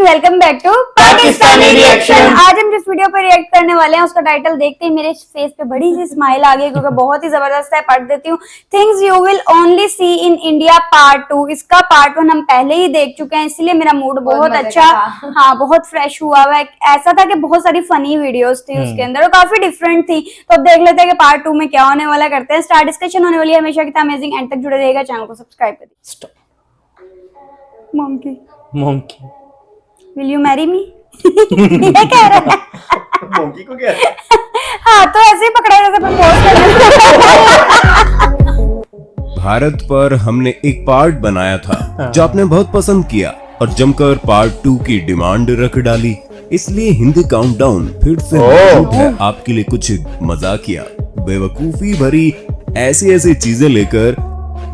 Everyone, welcome back to Pakistani reaction. आज हम जिस वीडियो पर रिएक्ट करने वाले हैं उसका टाइटल देखते ही मेरे फेस पे बड़ी सी स्माइल आ गई क्योंकि बहुत ही जबरदस्त है। पढ़ देती हूँ। Things you will only see in India part 2। इसका पार्ट 1 हम पहले ही देख चुके हैं, इसलिए मेरा मूड बहुत अच्छा, हाँ बहुत फ्रेश हुआ हुआ है। ऐसा था कि बहुत सारी फनी वीडियोस थी उसके अंदर और काफी डिफरेंट थी। तो अब देख लेते हैं कि पार्ट 2 में क्या होने वाला। करते हैं स्टार्ट। डिस्कशन होने वाली है हमेशा की तरह अमेजिंग। एंड तक जुड़े रहेगा, चैनल को सब्सक्राइब कर दीजिए। Monkey will you marry me? ये कह रहा है मोंकी को क्या? हाँ तो ऐसे ही पकड़ा जैसे प्रपोज कर। भारत पर हमने एक पार्ट बनाया था जो आपने बहुत पसंद किया और जमकर पार्ट 2 की डिमांड रख डाली। इसलिए हिंदी काउंटडाउन फिर से मौजूद है आपके लिए कुछ मजाकिया बेवकूफी भरी ऐसी चीजें लेकर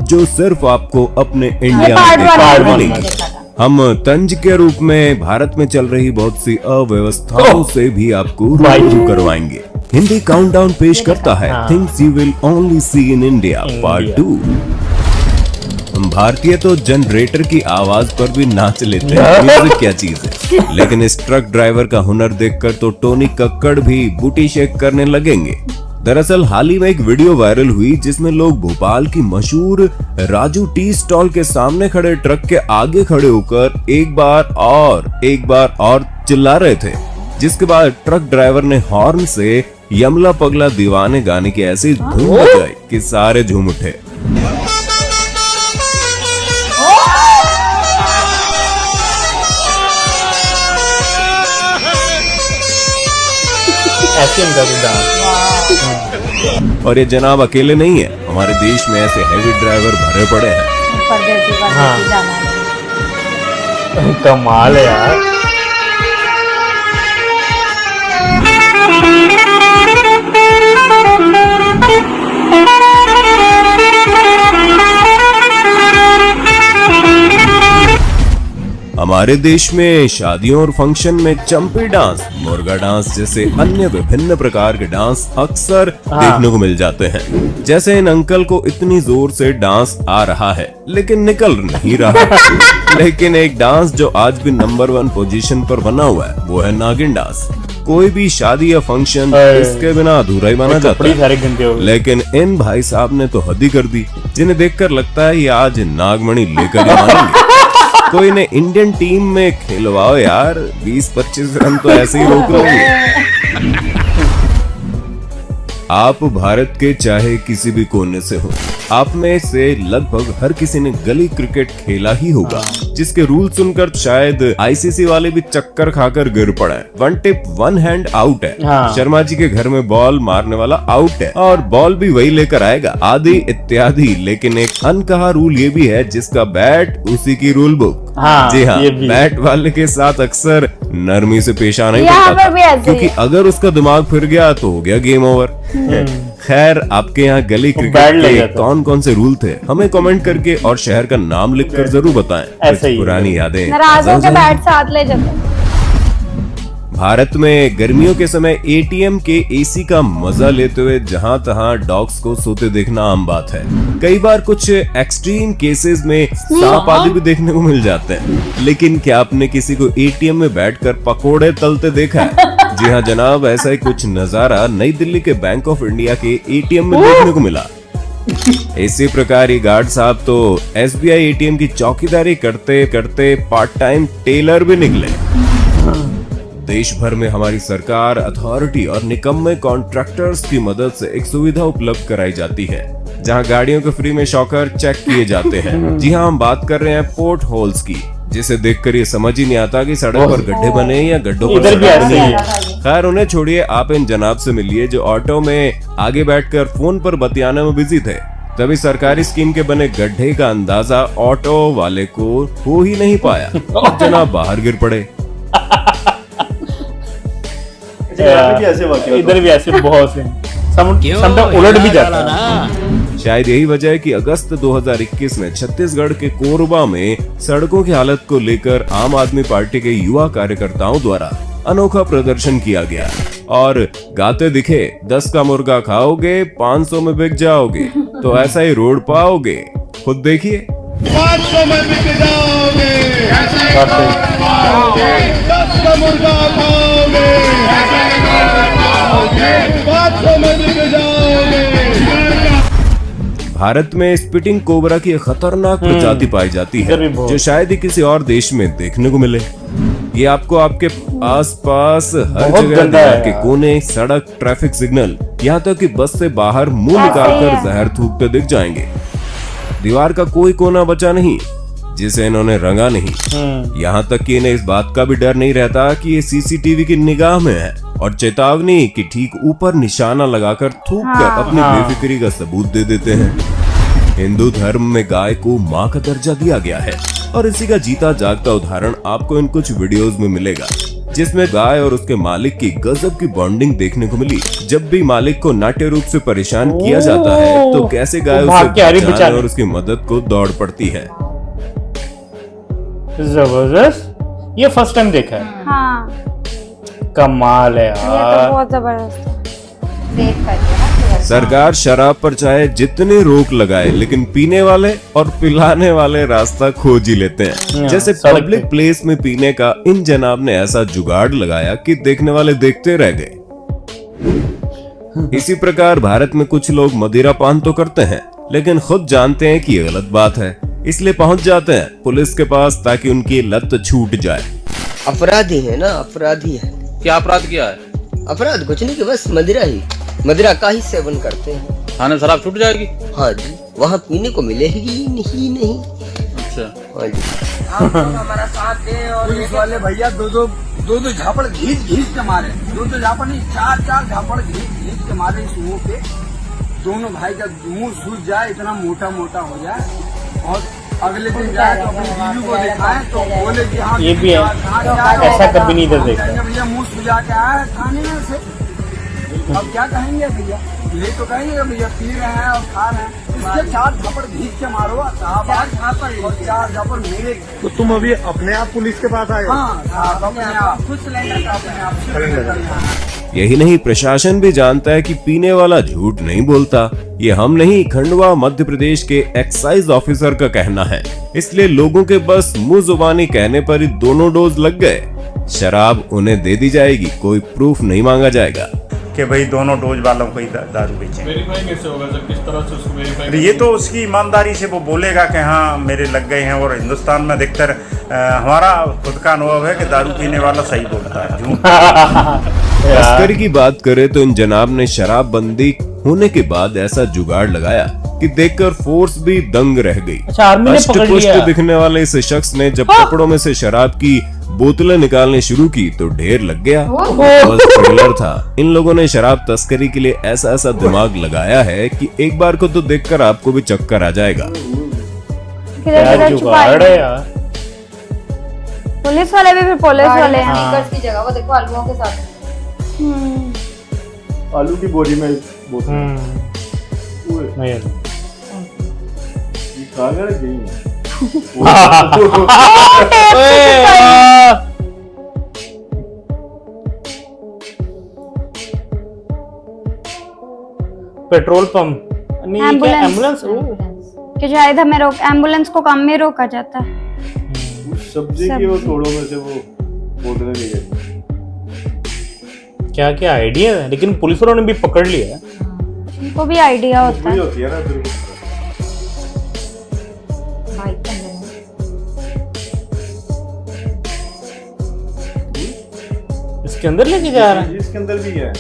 जो सिर्फ आपको अपने इंडिया में मिलेंगी। हम तंज के रूप में भारत में चल रही बहुत सी अव्यवस्थाओं से भी आपको रूबरू करवाएंगे। हिंदी काउंटडाउन पेश करता है things you will only see in India part 2। भारतीय तो जनरेटर की आवाज पर भी नाच लेते हैं, म्यूजिक क्या चीज है। लेकिन इस ट्रक ड्राइवर का हुनर देखकर तो टोनी कक्कड़ भी बूटी शेक करने लगेंगे। दरअसल हाल ही में एक वीडियो वायरल हुई जिसमें लोग भोपाल की मशहूर राजू टी स्टॉल के सामने खड़े ट्रक के आगे खड़े होकर एक बार और चिल्ला रहे थे, जिसके बाद ट्रक ड्राइवर ने हॉर्न से यमला पगला दीवाने गाने की ऐसी धूम बजाई कि सारे झूम उठे। और ये जनाब अकेले नहीं है, हमारे देश में ऐसे हैवी ड्राइवर भरे पड़े हैं। कमाल है यार। हमारे देश में शादियों और फंक्शन में चंपी डांस, मुर्गा डांस जैसे अन्य विभिन्न प्रकार के डांस अक्सर देखने को मिल जाते हैं। जैसे इन अंकल को इतनी जोर से डांस आ रहा है लेकिन निकल नहीं रहा। लेकिन एक डांस जो आज भी नंबर 1 पोजीशन पर बना हुआ है वो है नागिन डांस। कोई भी शादी या फंक्शन इसके बिना अधूरा ही माना जाता है, लेकिन इन भाई साहब ने तो हद ही कर दी, जिन्हें देखकर लगता है ये आज नागमणि लेकर ही मानेंगे। कोई ने इंडियन टीम में खेलवाओ यार, 20-25 रन तो ऐसे ही रोक लोगे। आप भारत के चाहे किसी भी कोने से हो, आप में से लगभग हर किसी ने गली क्रिकेट खेला ही होगा, जिसके रूल सुनकर शायद आईसीसी वाले भी चक्कर खाकर गिर पड़ा है। 1 टिप 1 हैंड आउट है। शर्मा जी के घर में बॉल मारने वाला आउट है और बॉल भी वही लेकर आएगा, आदि इत्यादि। लेकिन एक अनकहा रूल ये भी है जिसका बैट उसी की रूल बुक। जी हाँ, बैट वाले के साथ अक्सर नरमी से पेश आना ही पड़ता था, क्योंकि अगर उसका दिमाग फिर गया तो हो गया गेम ओवर। खैर, आपके यहाँ गली क्रिकेट के कौन कौन से रूल थे हमें कमेंट करके और शहर का नाम लिखकर जरूर बताएं। पुरानी यादें बैट साथ ले जाते। भारत में गर्मियों के समय एटीएम के एसी का मजा लेते हुए जहां तहां डॉग्स को सोते देखना आम बात है। कई बार कुछ एक्सट्रीम केसेस में सांप आदि भी देखने को मिल जाते हैं। लेकिन क्या आपने किसी को एटीएम में बैठकर पकोड़े तलते देखा है? जी हाँ जनाब, ऐसा ही कुछ नजारा नई दिल्ली के बैंक ऑफ इंडिया के एटीएम में देखने को मिला। इसी प्रकार ये गार्ड साहब तो एसबीआई एटीएम की चौकीदारी करते करते पार्ट टाइम टेलर भी निकले। देश भर में हमारी सरकार, अथॉरिटी और निकम्मे कॉन्ट्रैक्टर्स की मदद से एक सुविधा उपलब्ध कराई जाती है जहां गाड़ियों के फ्री में शॉकर चेक किए जाते हैं। जी हां, हम बात कर रहे हैं पोर्ट होल्स की, जिसे देखकर ये समझ ही नहीं आता कि सड़क पर गड्ढे बने या गड्ढों पर सड़क बनी है। खैर उन्हें छोड़िए, आप इन जनाब से मिलिए जो ऑटो में आगे बैठकर फोन पर बतियाने में बिजी थे। तभी सरकारी स्कीम के बने गड्ढे का अंदाजा ऑटो वाले को हो ही नहीं पाया, जनाब बाहर गिर पड़े। इधर भी ऐसे बहुत से उलट भी जाता है। शायद यही वजह है कि अगस्त 2021 में छत्तीसगढ़ के कोरबा में सड़कों की हालत को लेकर आम आदमी पार्टी के युवा कार्यकर्ताओं द्वारा अनोखा प्रदर्शन किया गया और गाते दिखे 10 का मुर्गा खाओगे 500 में बिक जाओगे, तो ऐसा ही रोड पाओगे, खुद देखिए। 500 में बिक जाओगे। 10 का मुर्गा खाओगे, 500 मंदिर जाओगे। भारत में स्पिटिंग कोबरा की एक खतरनाक प्रजाति पाई जाती इधर भी है बहुत। जो शायद ही किसी और देश में देखने को मिले। ये आपको आपके आसपास हर बहुत जगह गंदा है दीवार के यार। कोने, सड़क, ट्रैफिक सिग्नल, यहाँ तक कि बस से बाहर मुंह ऐसे निकाल ही कर है। जहर थूकते दिख जाएंगे। दीवार का कोई कोना बचा नहीं जिसे इन्होंने रंगा नहीं। यहाँ तक कि इन्हें इस बात का भी डर नहीं रहता कि ये सीसीटीवी की निगाह में है और चेतावनी कि ठीक ऊपर निशाना लगाकर थूक कर अपनी बेफिक्री का सबूत दे देते हैं। हिंदू धर्म में गाय को माँ का दर्जा दिया गया है और इसी का जीता जागता उदाहरण आपको इन कुछ वीडियोस में मिलेगा जिसमें गाय और उसके मालिक की गजब की बॉन्डिंग देखने को मिली। जब भी मालिक को नाट्य रूप से परेशान किया जाता है तो कैसे गाय तो भाग के आ रही उसे बेचारी। बचाने और उसकी मदद को दौड़ पड़ती है। जबरदस्त, ये फर्स्ट टाइम देखा है। हाँ, कमाल है ये तो यार। बहुत जबरदस्त है। सरकार शराब पर चाहे जितनी रोक लगाए लेकिन पीने वाले और पिलाने वाले रास्ता खोज ही लेते हैं। हाँ, जैसे सड़क पब्लिक पे। प्लेस में पीने का इन जनाब ने ऐसा जुगाड़ लगाया कि देखने वाले देखते रह गए। इसी प्रकार भारत में कुछ लोग मदिरा पान तो करते हैं लेकिन खुद जानते हैं कि ये गलत बात है, इसलिए पहुंच जाते हैं पुलिस के पास ताकि उनकी लत छूट जाए। अपराधी है ना, अपराधी है। क्या अपराध किया है? अपराध कुछ नहीं कि बस मदिरा का ही सेवन करते हैं। थाने शराब छूट जाएगी? हाँ जी, वहाँ पीने को मिलेगी ही नहीं। अच्छा, हाँ जी। हमारा साथ दे और पुलिस वाले भैया दो झापड़ घींच के मारे, दो झापड़ नहीं, चार झापड़ घींच के मारे इस मुंह पे। दोनों भाई का मुंह सूज जाए, इतना मोटा हो जाए और अगले दिन जाए तो अपनी बीवी को दिखाए तो बोले कि हाँ ये भी है, ऐसा कभी नहीं इधर देखा। भैया मुंह सुझा के आया है खाने में से। अब क्या कहेंगे भैया, ये तो कहेंगे भैया पी रहे हैं और खा रहे हैं। इसके 4 झापड़ घींच के मारो, 4 झापड़ मेरे। तो तुम अभी अपने आप पुलिस के पास आए हो? हाँ, अपने आप खुद सिलेंडर का अपने आप सिलेंडर करना। यही नहीं, प्रशासन भी जानता है कि पीने वाला झूठ नहीं बोलता। ये हम नहीं, खंडवा मध्य प्रदेश के एक्साइज ऑफिसर का कहना है। इसलिए लोगों के बस मुंह जुबानी कहने पर ही दोनों डोज लग गए। शराब उन्हें दे दी जाएगी, कोई प्रूफ नहीं मांगा जाएगा कि भाई दोनों डोज वालों को ही दारू बेचें। वेरीफाई कैसे होगा सर, किस तरह से उसको वेरीफाई? ये तो उसकी ईमानदारी से वो बोलेगा कि हाँ मेरे लग गए हैं। और हिंदुस्तान में अधिकतर हमारा खुद का अनुभव है कि दारू पीने वाला सही बोलता है, झूठ। तस्करी की बात करें तो इन जनाब ने शराबबंदी होने के बाद ऐसा जुगाड़ लगाया कि देखकर फोर्स भी दंग रह गई। अच्छा, आर्मी ने पकड़ अष्टपुष्ट लिया। दिखने वाले इस शख्स ने जब कपड़ों में से शराब की बोतलें निकालने शुरू की तो ढेर लग गया। बस ट्रेलर था। इन लोगों ने शराब तस्करी के लिए ऐसा दिमाग लगाया है कि एक बार को तो देखकर आपको भी चक्कर आ जाएगा। क्या जुगाड़ है यार। पुलिस वाले भी फिर पुलिस वाले हैं। स्नीकर्स की जगह वो देखो आलूओं के साथ। आलू की बोरी में बोतल नहीं खा गई। पेट्रोल पंप नहीं, ये क्या एम्बुलेंस। एम्बुलेंस? कि शायद हमें एम्बुलेंस को काम में रोका जाता है। सब्जी की वो तोड़ों में से वो बोतलें ले गए। क्या क्या आइडिया है, लेकिन पुलिस वालों ने भी पकड़ लिया है। उनको भी आइडिया होता है। होती है ना फिर बाइक के अंदर इसके अंदर लेके जा रहा है। इसके अंदर भी है,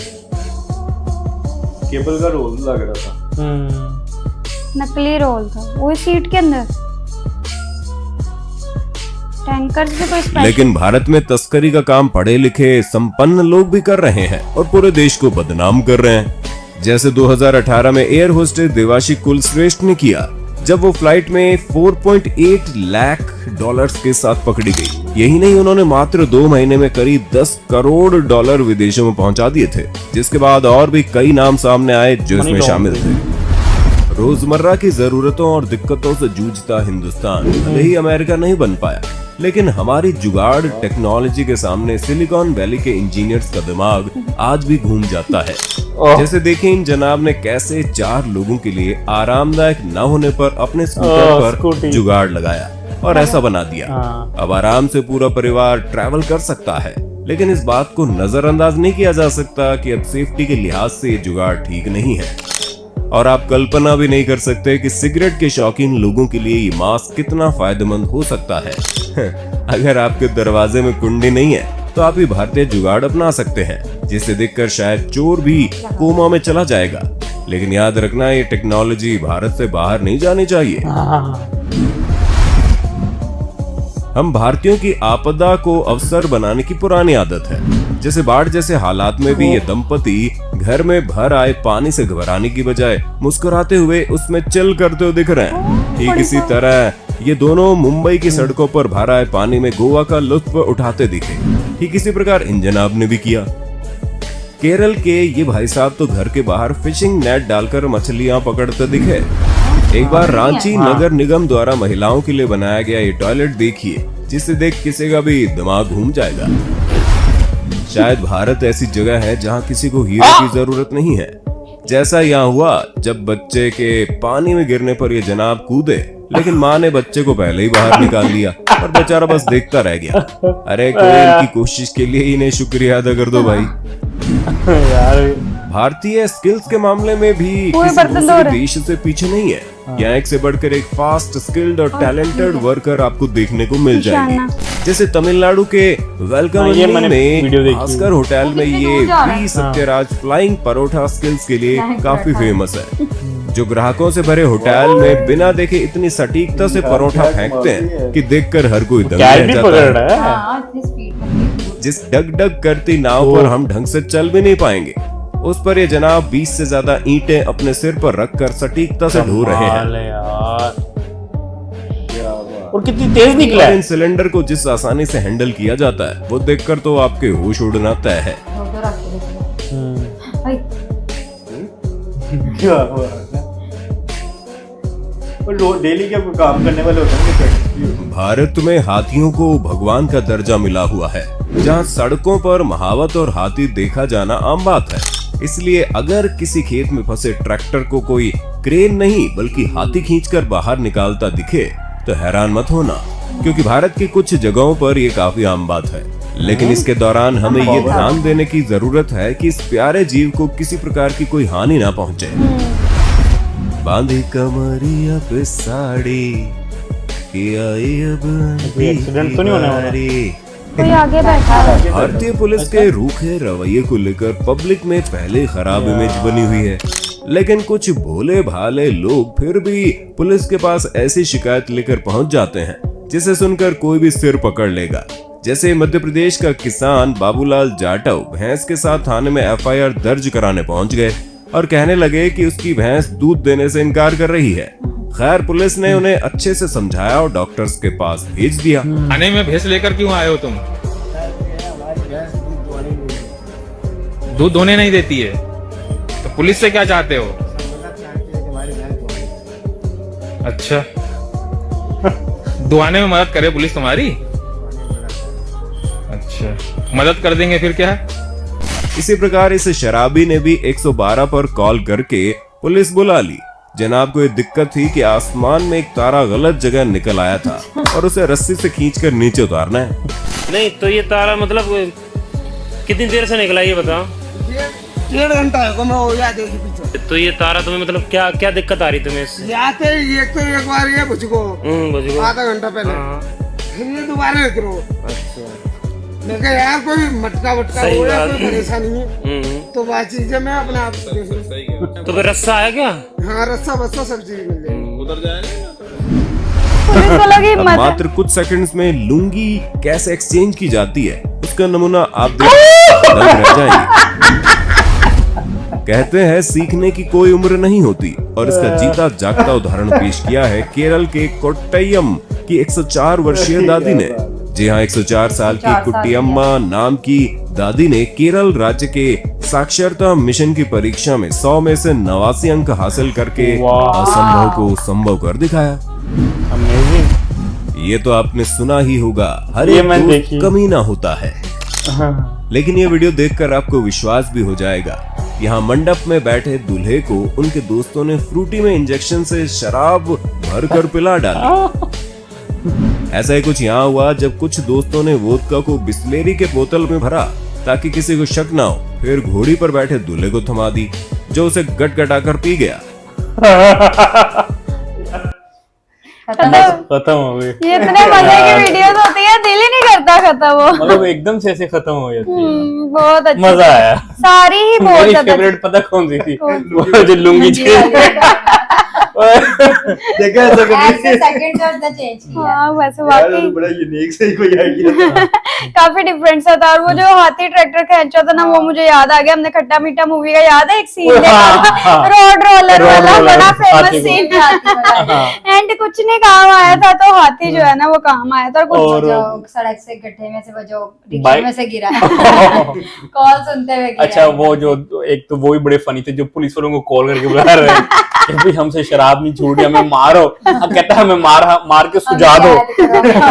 केबल का रोल लग रहा था। नकली रोल था वो सीट के अंदर। टैंकर से कोई स्पेशल। लेकिन भारत में तस्करी का काम पढ़े लिखे संपन्न लोग भी कर रहे हैं और पूरे देश को बदनाम कर रहे हैं। जैसे 2018 में एयर होस्टेस देवाशी कुलश्रेष्ठ ने किया जब वो फ्लाइट में 4.8 लाख डॉलर्स के साथ पकड़ी गई। यही नहीं, उन्होंने मात्र 2 महीने में करीब 10 करोड़ डॉलर विदेशों में पहुंचा दिए थे, जिसके बाद और भी कई नाम सामने आए जो इसमें शामिल थे। रोजमर्रा की जरूरतों और दिक्कतों से जूझता हिंदुस्तान भले ही अमेरिका नहीं बन पाया, लेकिन हमारी जुगाड़ टेक्नोलॉजी के सामने सिलिकॉन वैली के इंजीनियर्स का दिमाग आज भी घूम जाता है। जैसे देखें इन जनाब ने कैसे 4 लोगों के लिए आरामदायक न होने पर अपने स्कूटर पर स्कूटी। जुगाड़ लगाया। और ऐसा बना दिया। हाँ। अब आराम से पूरा परिवार ट्रैवल कर सकता है, लेकिन इस बात को नजरअंदाज नहीं किया जा सकता कि अब सेफ्टी के लिहाज से ये जुगाड़ ठीक नहीं है। और आप कल्पना भी नहीं कर सकते कि सिगरेट के शौकीन लोगों के लिए ये मास्क कितना फायदेमंद हो सकता है। अगर आपके दरवाजे में कुंडी नहीं है तो आप ये भारतीय जुगाड़ अपना सकते हैं, जिसे देखकर शायद चोर भी कोमा में चला जाएगा। लेकिन याद रखना, ये टेक्नोलॉजी भारत से बाहर नहीं जानी चाहिए। हम भारतीयों की आपदा को अवसर बनाने की पुरानी आदत है। जैसे बाढ़ जैसे हालात में भी ये दंपति घर में भर आए पानी से घबराने की बजाय मुस्कुराते हुए उसमें चिल करते हुए दिख रहे हैं। ठीक इसी तरह ये दोनों मुंबई की सड़कों पर भर आए पानी में गोवा का लुत्फ उठाते दिखे। ठीक इसी प्रकार इन जनाब ने भी किया। केरल के ये भाई साहब तो घर के बाहर फिशिंग नेट डालकर मछलियां पकड़ते दिखे। एक बार रांची नगर निगम द्वारा महिलाओं के लिए बनाया गया ये टॉयलेट देखिए, जिसे देख किसी का भी दिमाग घूम जाएगा। शायद भारत ऐसी जगह है जहाँ किसी को हीरो की जरूरत नहीं है। जैसा यहाँ हुआ जब बच्चे के पानी में गिरने पर ये जनाब कूदे, लेकिन माँ ने बच्चे को पहले ही बाहर निकाल लिया और बेचारा बस देखता रह गया। अरे कोई इनकी कोशिश के लिए इन्हें शुक्रिया अदा कर दो भाई। यार भारतीय स्किल्स के मामले में भी कोई किसी बर्तन धो दूसरे रहे। देश से पीछे नहीं है। यहाँ एक से बढ़कर एक फास्ट, स्किल्ड और टैलेंटेड वर्कर आपको देखने को मिल जाएंगे। जैसे तमिलनाडु के वेलकम ये मैंने वीडियो में देखी। भास्कर होटल में ये V Sathyaraj flying parotha skills के लिए काफी फेमस है। जो ग्राहकों से भरे होटल में बिना देखे इतनी सटीकता से परोठा फेंकते हैं कि देखकर हर कोई दंग रह कैरी जाता पकड़ है। रहा है। हाँ इतनी स्पीड में जिस डग डग करती नाव पर हम ढंग से चल भी नहीं पाएंगे, उस पर ये जनाब 20 से ज्यादा ईंटें अपने सिर पर रखकर सटीकता से ढो रहे हैं। कमाल है यार। और कितनी तेज निकला और है। इन सिलेंडर को जिस आसानी से हैंडल किया जाता है, वो देखकर तो आपके होश उड़ना तय है। फोटो रख के भाई क्या हुआ डेली क्या काम करने वाले होते हैं प्रैक्टिस भी होती है। भारत में हाथियों को भगवान का दर्जा मिला हुआ है, जहाँ सड़कों पर महावत और हाथी देखा जाना आम बात है। इसलिए अगर किसी खेत में फंसे ट्रैक्टर को कोई क्रेन नहीं बल्कि हाथी खींचकर बाहर निकालता दिखे तो हैरान मत होना, क्योंकि भारत की कुछ जगहों पर ये काफी आम बात है। लेकिन इसके दौरान हमें ये ध्यान देने की जरूरत है कि इस प्यारे जीव को किसी प्रकार की कोई हानि ना पहुंचे। बांधी कमरिया पे साड़ी कि आई अब कोई एक्सीडेंट तो नहीं होने वाला? कोई आगे बैठा है। भारतीय पुलिस के रूखे रवैये को लेकर पब्लिक में पहले खराब इमेज बनी हुई है, लेकिन कुछ भोले भाले लोग फिर भी पुलिस के पास ऐसी शिकायत लेकर पहुंच जाते हैं जिसे सुनकर कोई भी सिर पकड़ लेगा। जैसे मध्य प्रदेश का किसान बाबूलाल जाटव भैंस के साथ थाने में FIR दर्ज कराने पहुंच गए और कहने लगे कि उसकी भैंस दूध देने से इनकार कर रही है। खैर पुलिस ने उन्हें अच्छे से समझाया और डॉक्टर्स के पास भेज दिया। थाने में भैंस लेकर क्यों आए हो तुम? दूध धोने नहीं देती है तो पुलिस से क्या चाहते हो? अच्छा दुआने में मदद करे पुलिस तुम्हारी? अच्छा मदद कर देंगे फिर क्या है? इसी प्रकार इस शराबी ने भी 112 पर कॉल करके पुलिस बुला ली। जनाब को ये दिक्कत थी कि आसमान में एक तारा गलत जगह निकल आया था और उसे रस्सी से खींचकर नीचे उतारना है। नहीं तो ये तारा मतलब कितनी देर से निकला ये बताओ? 1.5 घंटा को मैं हो जाते पीछे। तो ये तारा तुम्हें मतलब क्या क्या दिक्कत आ रही तुम्हें इससे? जाते ही एक बार ये मुझको बुझको आधा घंटा पहले हाँ। फिर ये दोबारा निकलो। अच्छा मैं कहा यार कोई मटका वटका सही हो या बात। कोई परेशानी है तो वह चीजें मैं अपने आप से देख लूं। तो फिर रस्सा आया क्या? हाँ रस्सा बस्सा सब चीज मिल जाएगी। उधर जाएगा पुलिस वालों की अब मदद। मात्र कुछ सेकंड्स में लुंगी कैसे एक्सचेंज की जाती है उसका नमूना आप देख रह जाएंगे। कहते हैं सीखने की कोई उम्र नहीं होती और इसका जीता जागता उदाहरण पेश किया है केरल के कोट्टयम की 104 वर्षीय दादी ने। जी हाँ, 104 साल की कुट्टियम्मा नाम की दादी ने केरल राज्य के साक्षरता मिशन की परीक्षा में 100 में से 89 अंक हासिल करके असंभव को संभव कर दिखाया। अमेजिंग। ये तो आपने सुना ही होगा, हर ये एक मैंने दोस्त देखी। कमीना होता है। हाँ। लेकिन ये वीडियो देखकर आपको विश्वास भी हो जाएगा। यहाँ मंडप में बैठे दूल्हे को उनके दोस्तों ने फ्रूटी में इंजेक्शन से शराब भरकर पिला डाली। ऐसा ही कुछ यहाँ हुआ जब कुछ दोस्तों ने वोदका को बिस्लेरी के बोतल में भरा ताकि किसी को शक ना हो, फिर घोड़ी पर बैठे दूल्हे को थमा दी, जो उसे गटगटाकर पी गया। खत्म हो गई। ये इतने मजे की वीडियोस होती है, दिल ही नहीं करता खत्म हो। मतलब एकदम से ऐसे खत्म हो जाती है। बहुत अच्छा, मजा आया। सारी ही बहुत मेरी ज्यादा फेवरेट पता कौन सी थी? कौन? वो जो लुंगी थी। देखा ऐसा कभी? सेकंड और द चेंज किया। हाँ वैसे यार, वाकई तो बड़ा यूनिक से ही कोई आइडिया था। काफी डिफरेंट सा था। और वो जो हाथी ट्रैक्टर खींचा था ना, वो मुझे याद आ गया। हमने खट्टा मीठा मूवी का याद है एक सीन रोड रोलर वाला, बड़ा फेमस सीन था। एंड कुछ नहीं काम आया था, तो हाथी जो है ना वो काम आया था। और कुछ जो सड़क से गड्ढे में से वो जो रिक्शे बाइक- में से गिरा कॉल सुनते हुए गिरा। अच्छा, वो जो एक तो वो भी बड़े फनी थे, जो पुलिस वालों को कॉल करके बुला रहे हैं कि भाई हमसे शराब नहीं छूट रही, हमें मारो। कहता है हमें मार के सुझा दो।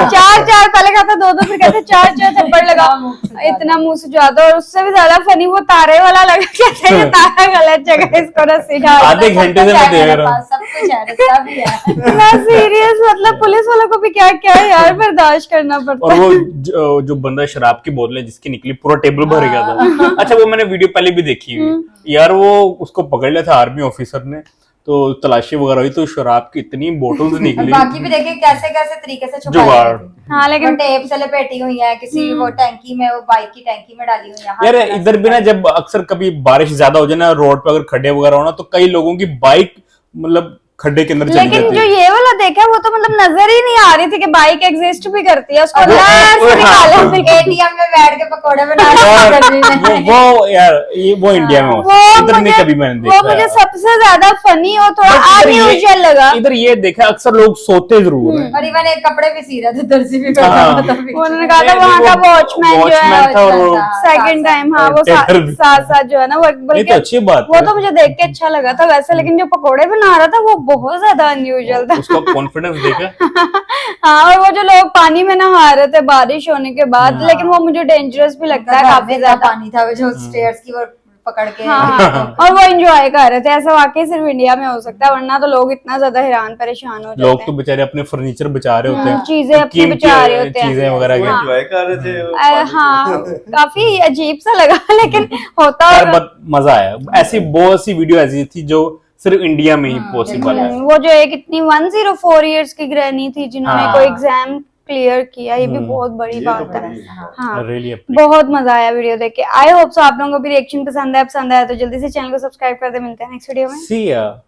चार पहले कहा था दो, फिर कहते चार थप्पड़ लगा, इतना मुंह सुझा दो। और उससे भी ज्यादा फनी वो तारे वाला लगा, कहते हैं ये तारा गलत जगह, इसको रस्सी डाल। आधे घंटे से मैं देख रहा हूँ। सब कुछ है, रास्ता भी है। इतना सीरियस, मतलब पुलिस वालों को भी क्या क्या यार बर्दाश्त करना पड़ता और है। वो जो बंदा शराब की बोतलें जिसकी निकली, पूरा टेबल भर गया था। अच्छा, वो मैंने वीडियो पहले भी देखी हुई यार। वो उसको पकड़ लिया था आर्मी ऑफिसर ने, तो तलाशी वगैरह हुई, तो शराब की इतनी बोतल्स निकली। बाकी भी देखिए कैसे कैसे तरीके से छुपाई जुगाड़। गई थी। हाँ लेकिन वो टेप से लपेटी हुई है, किसी वो टैंकी में, वो बाइक की टैंकी में डाली हुई है। हर यार तरह से इधर भी ना, जब अक्सर कभी बारिश ज्यादा हो जाए ना, रोड पे अगर खड्डे वगैरह हो ना, तो कई लोगों की बाइक मतलब खड्डे के अंदर चली लेकिन जाती जो है। ये वाला देखा वो तो मतलब नजर ही नहीं आ रही थी कि बाइक एग्जिस्ट भी करती है। उसको वो- अंदर वो- से निकाला हाँ। फिर एटीएम में बैठ के पकोड़े बना रहे हैं गर्मी में। वो यार वो इंडिया में हो, वो इधर नहीं मुझे- कभी मैंने वो देखा मुझे यार। सबसे ज्यादा फनी और थोड़ा बट इधर ये- अनयूजुअल लगा। इधर ये देखा अक्सर लोग सोते जरूर हैं। और इवन एक कपड़े भी सी रहे थे, दर्जी भी बैठा हाँ। हुआ था बीच में। उन्होंने कहा था वहाँ का वॉचमैन जो है वॉचमैन था, और वो सेकंड टाइम, हाँ वो टेलर भी। साथ साथ जो है ना वो ये बल्कि तो अच्छी बात वो है। तो मुझे देख के अच्छा लगा था वैसे। लेकिन जो पकोड़े बना रहा था वो बहुत ज्यादा अनयूजुअल था। उसका कॉन्फिडेंस देखा। हाँ, और वो जो लोग पानी में नहा रहे थे बारिश होने के बाद, लेकिन वो मुझे डेंजरस भी लगता है घर काफी में इतना ज्यादा। पानी था, वो जो स्टेयर्स की वो पकड़ के। हाँ, और वो एंजॉय कर रहे थे। ऐसा वाकई सिर्फ इंडिया में हो सकता है, वरना तो लोग इतना ज्यादा हैरान परेशान हो लोग जाते तो हैं। बेचारे अपने फर्नीचर बचा रहे होते हैं, चीजें अपनी कीमती बचा रहे होते हैं। चीजें वगैरह वो के। एंजॉय कर रहे थे वो हाँ काफी अजीब सा लगा, लेकिन होता यार होगा। बहुत मजा आया। ऐसी बहुत सी वीडियो ऐसी थी जो सिर्फ इंडिया में ही पॉसिबल है। वो जो एक इतनी 104 इयर्स की ग्रैनी थी जिन्होंने हाँ। कोई एग्जाम क्लियर किया, ये भी बहुत बड़ी बात है। हाँ, रियली बहुत मजा आया वीडियो देख के। आई होप सो आप लोगों को भी रिएक्शन पसंद आया तो जल्दी से चैनल को सब्सक्राइब कर दे। मिलते हैं नेक्स्ट वीडियो में। सी या।